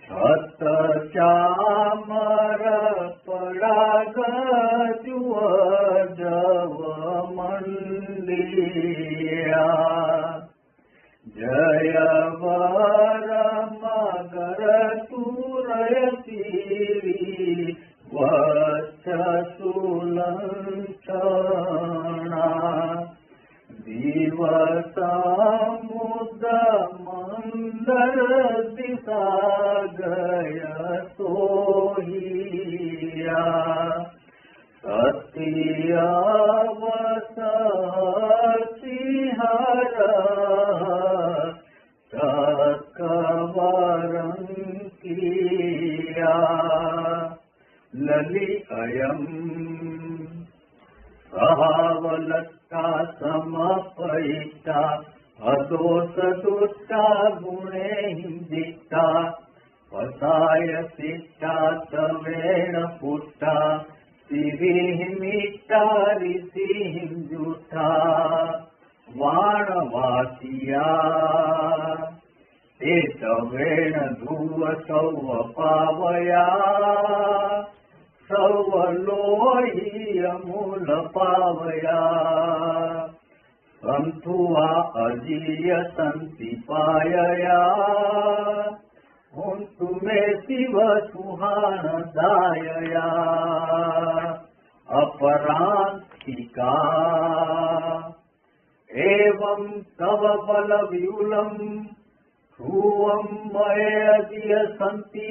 छत चामर पराग जव मंडिया जय वर मगर तुरयती वच्छ सुलंक्षणा दिवस मुद मंदर दिशा गय सोहिया सत्यवस सिंहर चकवरंकिया ललि अयम् सहावलट्टा समपयिता अदोष दुष्टा गुणे हिंदिता पसाय शिष्टा तवेण पुष्टा सिरिहिमिता ऋषिहिंजुषा वाणवासिया ते तवेण धुव सौव पावया सौवलोही अमूल पावया संतुआ अजीय संति पायया हुंतु मे शिव सुहान दायया अपरांतिका एवं तव बल व्यूलम ध्रुवं मये अजीय संति